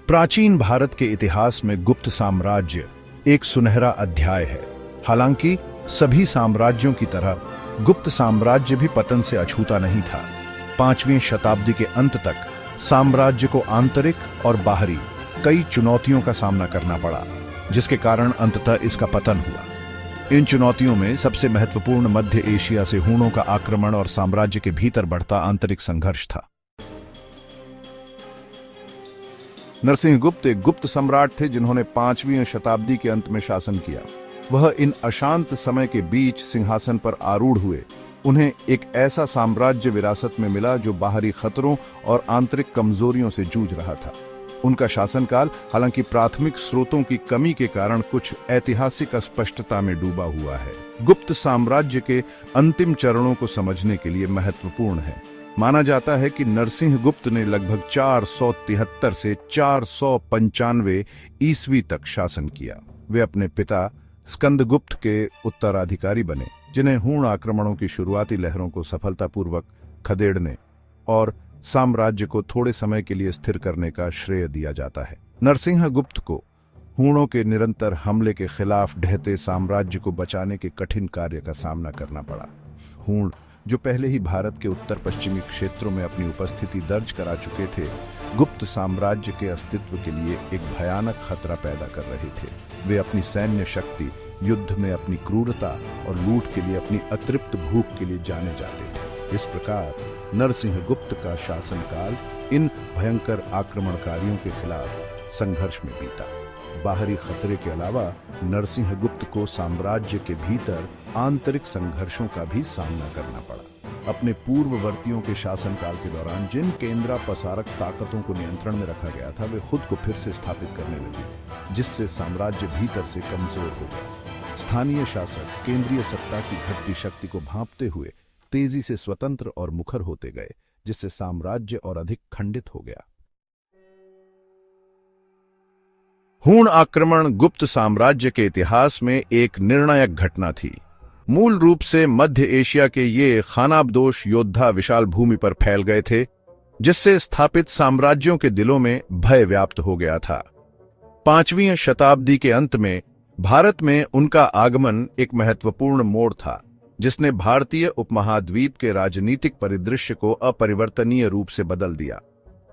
प्राचीन भारत के इतिहास में गुप्त साम्राज्य एक सुनहरा अध्याय है। हालांकि सभी साम्राज्यों की तरह गुप्त साम्राज्य भी पतन से अछूता नहीं था। 5वीं शताब्दी के अंत तक साम्राज्य को आंतरिक और बाहरी कई चुनौतियों का सामना करना पड़ा, जिसके कारण अंततः इसका पतन हुआ। इन चुनौतियों में सबसे महत्वपूर्ण मध्य एशिया से हूणों का आक्रमण और साम्राज्य के भीतर बढ़ता आंतरिक संघर्ष था। नरसिंहगुप्त एक गुप्त सम्राट थे जिन्होंने 5वीं शताब्दी के अंत में शासन किया। वह इन अशांत समय के बीच सिंहासन पर आरूढ़ हुए। उन्हें एक ऐसा साम्राज्य विरासत में मिला जो बाहरी खतरों और आंतरिक कमजोरियों से जूझ रहा था। उनका शासनकाल हालांकि प्राथमिक स्रोतों की कमी के कारण कुछ ऐतिहासिक अस्पष्टता में डूबा हुआ है। गुप्त साम्राज्य के अंतिम चरणों को समझने के लिए महत्वपूर्ण है। माना जाता है कि नरसिंहगुप्त ने लगभग 473 से 495 ईस्वी तक शासन किया। वे अपने पिता स्कंदगुप्त के उत्तराधिकारी बने, जिन्हें हूण आक्रमणों की शुरुआती लहरों को सफलतापूर्वक खदेड़ने और साम्राज्य को थोड़े समय के लिए स्थिर करने का श्रेय दिया जाता है। नरसिंहगुप्त को हूणों के निरंतर हमले के खिलाफ ढहते साम्राज्य को बचाने के कठिन कार्य का सामना करना पड़ा। हूण, जो पहले ही भारत के उत्तर पश्चिमी क्षेत्रों में अपनी उपस्थिति दर्ज करा चुके थे, गुप्त साम्राज्य के अस्तित्व के लिए एक भयानक खतरा पैदा कर रहे थे। वे अपनी सैन्य शक्ति, युद्ध में अपनी क्रूरता और लूट के लिए अपनी अतृप्त भूख के लिए जाने जाते थे। इस प्रकार नरसिंहगुप्त का शासनकाल इन भयंकर आक्रमणकारियों के खिलाफ संघर्ष में बीता। बाहरी खतरे के अलावा नरसिंहगुप्त को साम्राज्य के भीतर आंतरिक संघर्षों का भी सामना करना पड़ा। अपने पूर्ववर्तियों के शासनकाल के दौरान जिन केंद्रापसारक ताकतों को नियंत्रण में रखा गया था, वे खुद को फिर से स्थापित करने लगे, जिससे साम्राज्य भीतर से कमजोर हो गया। स्थानीय शासक केंद्रीय सत्ता की घटती शक्ति को भांपते हुए तेजी से स्वतंत्र और मुखर होते गए, जिससे साम्राज्य और अधिक खंडित हो गया। हूण आक्रमण गुप्त साम्राज्य के इतिहास में एक निर्णायक घटना थी। मूल रूप से मध्य एशिया के ये खानाबदोश योद्धा विशाल भूमि पर फैल गए थे, जिससे स्थापित साम्राज्यों के दिलों में भय व्याप्त हो गया था। 5वीं शताब्दी के अंत में भारत में उनका आगमन एक महत्वपूर्ण मोड़ था, जिसने भारतीय उपमहाद्वीप के राजनीतिक परिदृश्य को अपरिवर्तनीय रूप से बदल दिया।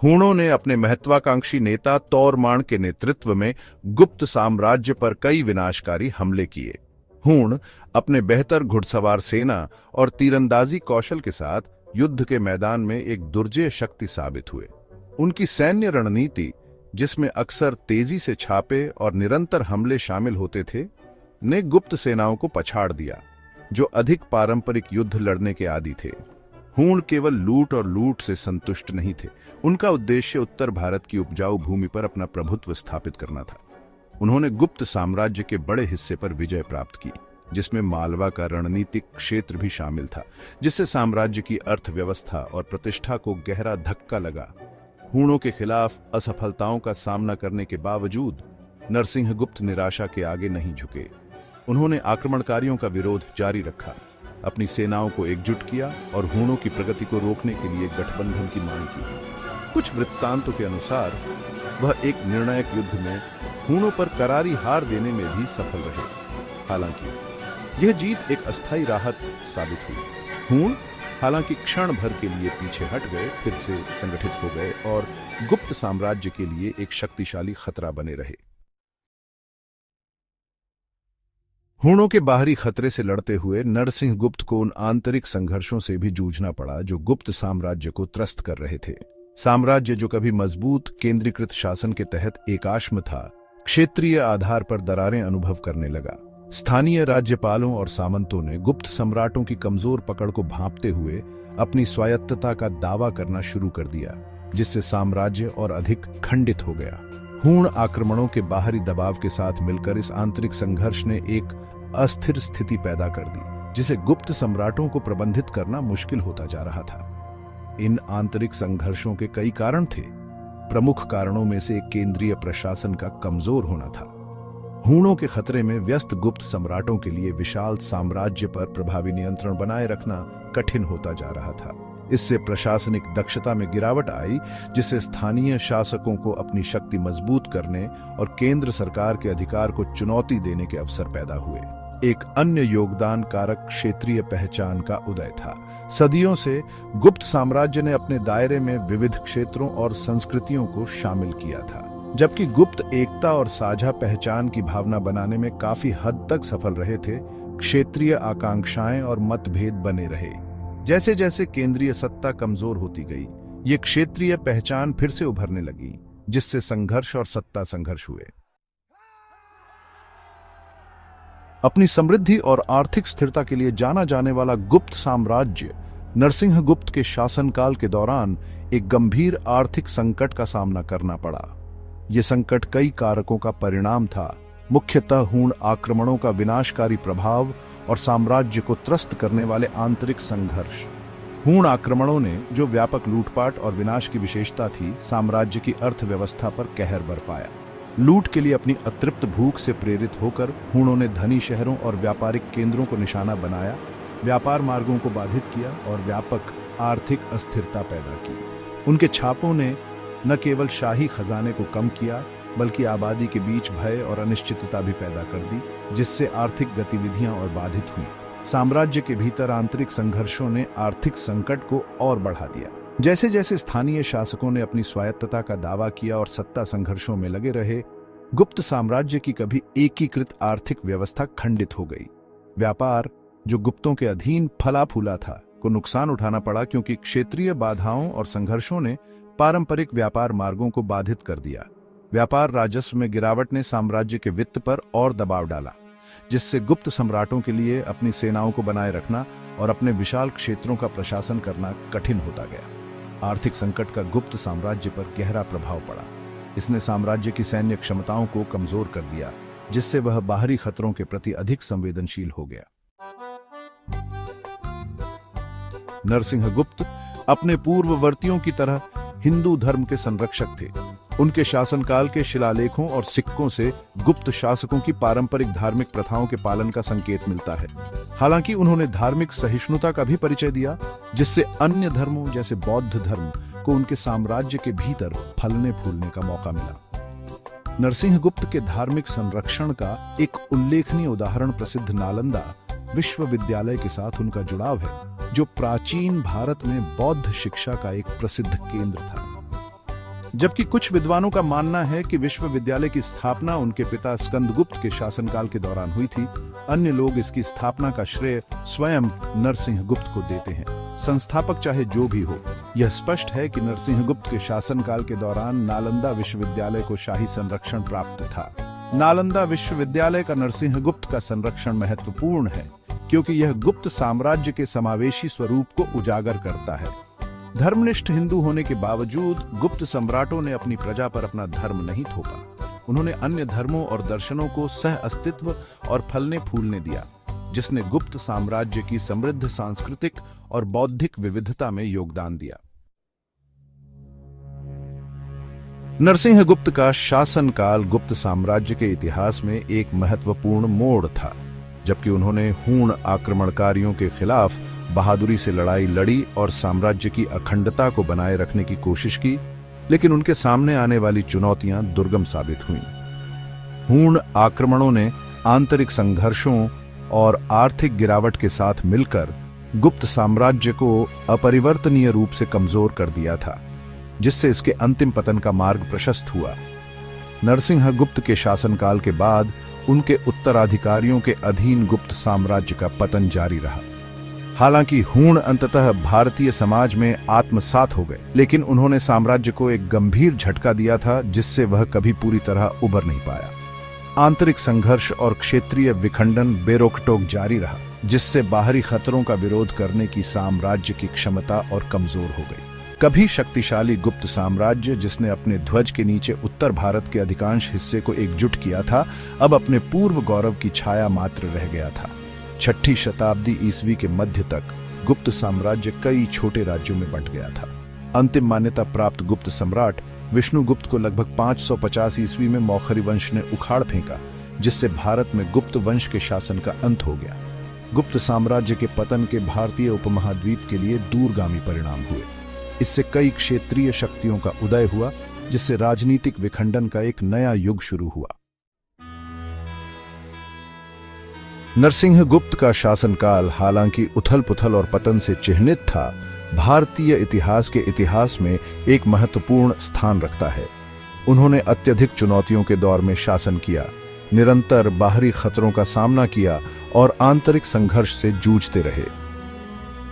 हूणों ने अपने महत्वाकांक्षी नेता तोरमाण के नेतृत्व में गुप्त साम्राज्य पर कई विनाशकारी हमले किए। हूण अपने बेहतर घुड़सवार सेना और तीरंदाजी कौशल के साथ युद्ध के मैदान में एक दुर्जेय शक्ति साबित हुए। उनकी सैन्य रणनीति, जिसमें अक्सर तेजी से छापे और निरंतर हमले शामिल होते थे, ने गुप्त सेनाओं को पछाड़ दिया, जो अधिक पारंपरिक युद्ध लड़ने के आदी थे। हूण केवल लूट और लूट से संतुष्ट नहीं थे। उनका उद्देश्य उत्तर भारत की उपजाऊ भूमि पर अपना प्रभुत्व स्थापित करना था। उन्होंने गुप्त साम्राज्य के बड़े हिस्से पर विजय प्राप्त की, जिसमें मालवा का रणनीतिक क्षेत्र भी शामिल था, जिससे साम्राज्य की अर्थव्यवस्था और प्रतिष्ठा को गहरा धक्का लगा। हूणों के खिलाफ असफलताओं का सामना करने के बावजूद नरसिंहगुप्त निराशा के आगे नहीं झुके। उन्होंने आक्रमणकारियों का विरोध जारी रखा, अपनी सेनाओं को एकजुट किया और हूणों की प्रगति को रोकने के लिए गठबंधन की मांग की। कुछ वृत्तांतों के अनुसार वह एक निर्णायक युद्ध में हूणों पर करारी हार देने में भी सफल रहे। हालांकि यह जीत एक अस्थायी राहत साबित हुई। हूण हालांकि क्षण भर के लिए पीछे हट गए, फिर से संगठित हो गए और गुप्त साम्राज्य के लिए एक शक्तिशाली खतरा बने रहे। हूणों के बाहरी खतरे से लड़ते हुए नरसिंहगुप्त को उन आंतरिक संघर्षों से भी जूझना पड़ा जो गुप्त साम्राज्य को त्रस्त कर रहे थे। साम्राज्य, जो कभी मजबूत केंद्रीकृत शासन के तहत एकाश्म था, क्षेत्रीय आधार पर दरारें अनुभव करने लगा। स्थानीय राज्यपालों और सामंतों ने गुप्त सम्राटों की कमजोर पकड़ को भांपते हुए अपनी स्वायत्तता का दावा करना शुरू कर दिया, जिससे साम्राज्य और अधिक खंडित हो गया। हूण आक्रमणों के बाहरी दबाव के साथ मिलकर इस आंतरिक संघर्ष ने एक अस्थिर स्थिति पैदा कर दी, जिसे गुप्त सम्राटों को प्रबंधित करना मुश्किल होता जा रहा था। इन आंतरिक संघर्षों के कई कारण थे। प्रमुख कारणों में से एक केंद्रीय प्रशासन का कमजोर होना था। हूणों के खतरे में व्यस्त गुप्त सम्राटों के लिए विशाल साम्राज्य पर प्रभावी नियंत्रण बनाए रखना कठिन होता जा रहा था। इससे प्रशासनिक दक्षता में गिरावट आई, जिससे स्थानीय शासकों को अपनी शक्ति मजबूत करने और केंद्र सरकार के अधिकार को चुनौती देने के अवसर पैदा हुए। एक अन्य योगदान कारक क्षेत्रीय पहचान का उदय था। सदियों से गुप्त साम्राज्य ने अपने दायरे में विविध क्षेत्रों और संस्कृतियों को शामिल किया था। जबकि गुप्त एकता और साझा पहचान की भावना बनाने में काफी हद तक सफल रहे थे, क्षेत्रीय आकांक्षाएं और मतभेद बने रहे। जैसे जैसे केंद्रीय सत्ता कमजोर होती गई, ये क्षेत्रीय पहचान फिर से उभरने लगी, जिससे संघर्ष और सत्ता संघर्ष हुए। अपनी समृद्धि और आर्थिक स्थिरता के लिए जाना जाने वाला गुप्त साम्राज्य नरसिंहगुप्त के शासनकाल के दौरान एक गंभीर आर्थिक संकट का सामना करना पड़ा। यह संकट कई कारकों का परिणाम था, मुख्यतः हूण आक्रमणों का विनाशकारी प्रभाव और साम्राज्य को त्रस्त करने वाले आंतरिक संघर्ष। हूण आक्रमणों ने, जो व्यापक लूटपाट और विनाश की विशेषता थी, साम्राज्य की अर्थव्यवस्था पर कहर बरपाया। लूट के लिए अपनी अतृप्त भूख से प्रेरित होकर हूणों ने धनी शहरों और व्यापारिक केंद्रों को निशाना बनाया, व्यापार मार्गों को बाधित किया और व्यापक आर्थिक अस्थिरता पैदा की। उनके छापों ने न केवल शाही खजाने को कम किया, बल्कि आबादी के बीच भय और अनिश्चितता भी पैदा कर दी, जिससे आर्थिक गतिविधियां और बाधित हुई। साम्राज्य के भीतर आंतरिक संघर्षों ने आर्थिक संकट को और बढ़ा दिया। जैसे जैसे स्थानीय शासकों ने अपनी स्वायत्तता का दावा किया और सत्ता संघर्षों में लगे रहे, गुप्त साम्राज्य की कभी एकीकृत आर्थिक व्यवस्था खंडित हो गई। व्यापार, जो गुप्तों के अधीन फला फूला था, को नुकसान उठाना पड़ा, क्योंकि क्षेत्रीय बाधाओं और संघर्षों ने पारंपरिक व्यापार मार्गों को बाधित कर दिया। व्यापार राजस्व में गिरावट ने साम्राज्य के वित्त पर और दबाव डाला, जिससे गुप्त सम्राटों के लिए अपनी सेनाओं को बनाए रखना और अपने विशाल क्षेत्रों का प्रशासन करना कठिन होता गया। आर्थिक संकट का गुप्त साम्राज्य पर गहरा प्रभाव पड़ा। इसने साम्राज्य की सैन्य क्षमताओं को कमजोर कर दिया, जिससे वह बाहरी खतरों के प्रति अधिक संवेदनशील हो गया। नरसिंहगुप्त अपने पूर्ववर्तियों की तरह हिंदू धर्म के संरक्षक थे। उनके शासनकाल के शिलालेखों और सिक्कों से गुप्त शासकों की पारंपरिक धार्मिक प्रथाओं के पालन का संकेत मिलता है। हालांकि उन्होंने धार्मिक सहिष्णुता का भी परिचय दिया, जिससे अन्य धर्मों जैसे बौद्ध धर्म को उनके साम्राज्य के भीतर फलने फूलने का मौका मिला। नरसिंहगुप्त के धार्मिक संरक्षण का एक उल्लेखनीय उदाहरण प्रसिद्ध नालंदा विश्वविद्यालय के साथ उनका जुड़ाव है, जो प्राचीन भारत में बौद्ध शिक्षा का एक प्रसिद्ध केंद्र था। जबकि कुछ विद्वानों का मानना है कि विश्वविद्यालय की स्थापना उनके पिता स्कंदगुप्त के शासनकाल के दौरान हुई थी, अन्य लोग इसकी स्थापना का श्रेय स्वयं नरसिंहगुप्त को देते हैं। संस्थापक चाहे जो भी हो, यह स्पष्ट है कि नरसिंहगुप्त के शासनकाल के दौरान नालंदा विश्वविद्यालय को शाही संरक्षण प्राप्त था। नालंदा विश्वविद्यालय का नरसिंहगुप्त का संरक्षण महत्वपूर्ण है, क्योंकि यह गुप्त साम्राज्य के समावेशी स्वरूप को उजागर करता है। धर्मनिष्ठ हिंदू होने के बावजूद गुप्त सम्राटों ने अपनी प्रजा पर अपना धर्म नहीं थोपा। उन्होंने अन्य धर्मों और दर्शनों को सह अस्तित्व और फलने फूलने दिया, जिसने गुप्त साम्राज्य की समृद्ध सांस्कृतिक और बौद्धिक विविधता में योगदान दिया। नरसिंहगुप्त का शासनकाल गुप्त साम्राज्य के इतिहास में एक महत्वपूर्ण मोड़ था। जबकि उन्होंने हूण आक्रमणकारियों के खिलाफ बहादुरी से लड़ाई लड़ी और साम्राज्य की अखंडता को बनाए रखने की कोशिश की, लेकिन उनके सामने आने वाली चुनौतियां दुर्गम साबित हुईं। हूण आक्रमणों ने आंतरिक संघर्षों और आर्थिक गिरावट के साथ मिलकर गुप्त साम्राज्य को अपरिवर्तनीय रूप से कमजोर कर दिया था, जिससे इसके अंतिम पतन का मार्ग प्रशस्त हुआ। नरसिंहगुप्त के शासनकाल के बाद उनके उत्तराधिकारियों के अधीन गुप्त साम्राज्य का पतन जारी रहा। हालांकि हूण अंततः भारतीय समाज में आत्मसात हो गए, लेकिन उन्होंने साम्राज्य को एक गंभीर झटका दिया था, जिससे वह कभी पूरी तरह उबर नहीं पाया। आंतरिक संघर्ष और क्षेत्रीय विखंडन बेरोकटोक जारी रहा, जिससे बाहरी खतरों का विरोध करने की साम्राज्य की क्षमता और कमजोर हो गई। कभी शक्तिशाली गुप्त साम्राज्य, जिसने अपने ध्वज के नीचे उत्तर भारत के अधिकांश हिस्से को एकजुट किया था, अब अपने पूर्व गौरव की छाया मात्र रह गया था। 6ठी शताब्दी ईस्वी के मध्य तक गुप्त साम्राज्य कई छोटे राज्यों में बंट गया था। अंतिम मान्यता प्राप्त गुप्त सम्राट विष्णुगुप्त को लगभग 550 ईस्वी में मौखरी वंश ने उखाड़ फेंका, जिससे भारत में गुप्त वंश के शासन का अंत हो गया। गुप्त साम्राज्य के पतन के भारतीय उपमहाद्वीप के लिए दूरगामी परिणाम हुए। इससे कई क्षेत्रीय शक्तियों का उदय हुआ, जिससे राजनीतिक विखंडन का एक नया युग शुरू हुआ। नरसिंहगुप्त का शासनकाल हालांकि उथल-पुथल और पतन से चिह्नित था, भारतीय इतिहास में एक महत्वपूर्ण स्थान रखता है। उन्होंने अत्यधिक चुनौतियों के दौर में शासन किया, निरंतर बाहरी खतरों का सामना किया और आंतरिक संघर्ष से जूझते रहे।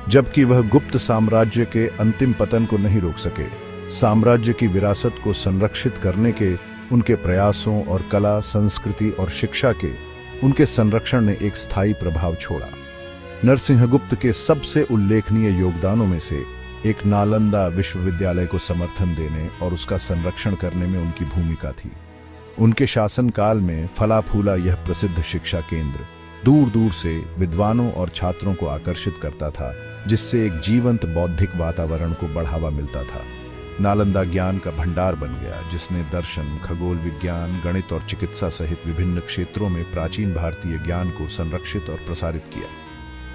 जबकि वह गुप्त साम्राज्य के अंतिम पतन को नहीं रोक सके, साम्राज्य की विरासत को संरक्षित करने के उनके प्रयासों और कला, संस्कृति और शिक्षा के उनके संरक्षण ने एक स्थायी प्रभाव छोड़ा। नरसिंहगुप्त के सबसे उल्लेखनीय योगदानों में से एक नालंदा विश्वविद्यालय को समर्थन देने और उसका संरक्षण करने में उनकी भूमिका थी। उनके शासनकाल में फला फूला यह प्रसिद्ध शिक्षा केंद्र दूर दूर से विद्वानों और छात्रों को आकर्षित करता था, जिससे एक जीवंत बौद्धिक वातावरण को बढ़ावा मिलता था। नालंदा ज्ञान का भंडार बन गया, जिसने दर्शन, खगोल विज्ञान, गणित और चिकित्सा सहित विभिन्न क्षेत्रों में प्राचीन भारतीय ज्ञान को संरक्षित और प्रसारित किया।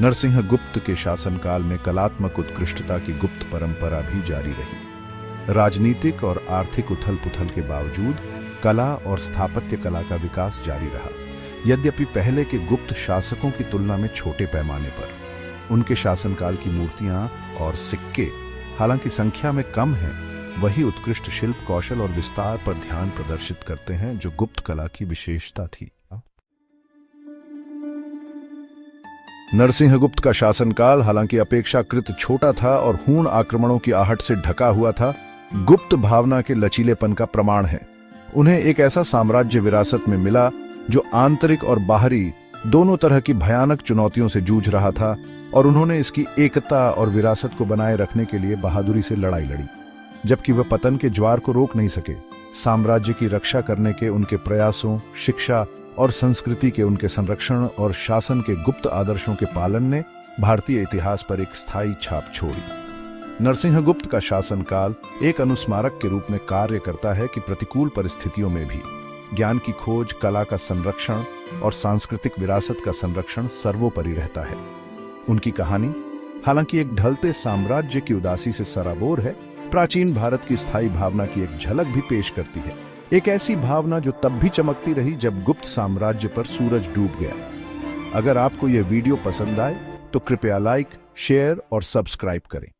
नरसिंहगुप्त के शासनकाल में कलात्मक उत्कृष्टता की गुप्त परंपरा भी जारी रही। राजनीतिक और आर्थिक उथल-पुथल के बावजूद कला और स्थापत्य कला का विकास जारी रहा। यद्यपि पहले के गुप्त शासकों की तुलना में छोटे पैमाने पर, उनके शासनकाल की मूर्तियां और सिक्के हालांकि संख्या में कम हैं, वही उत्कृष्ट शिल्प कौशल और विस्तार पर ध्यान प्रदर्शित करते हैं, जो गुप्त कला की विशेषता थी। नरसिंहगुप्त का शासनकाल हालांकि अपेक्षाकृत छोटा था और हूण आक्रमणों की आहट से ढका हुआ था, गुप्त भावना के लचीलेपन का प्रमाण है। उन्हें एक ऐसा साम्राज्य विरासत में मिला जो आंतरिक और बाहरी दोनों तरह की भयानक चुनौतियों से जूझ रहा था, और उन्होंने इसकी एकता और विरासत को बनाए रखने के लिए बहादुरी से लड़ाई लड़ी। जबकि वह पतन के ज्वार को रोक नहीं सके, साम्राज्य की रक्षा करने के उनके प्रयासों, शिक्षा और संस्कृति के उनके संरक्षण और शासन के गुप्त आदर्शों के पालन ने भारतीय इतिहास पर एक स्थायी छाप छोड़ी। नरसिंहगुप्त का शासनकाल एक अनुस्मारक के रूप में कार्य करता है कि प्रतिकूल परिस्थितियों में भी ज्ञान की खोज, कला का संरक्षण और सांस्कृतिक विरासत का संरक्षण सर्वोपरि रहता है। उनकी कहानी हालांकि एक ढलते साम्राज्य की उदासी से सराबोर है, प्राचीन भारत की स्थायी भावना की एक झलक भी पेश करती है। एक ऐसी भावना जो तब भी चमकती रही जब गुप्त साम्राज्य पर सूरज डूब गया। अगर आपको यह वीडियो पसंद आए तो कृपया लाइक, शेयर और सब्सक्राइब करें।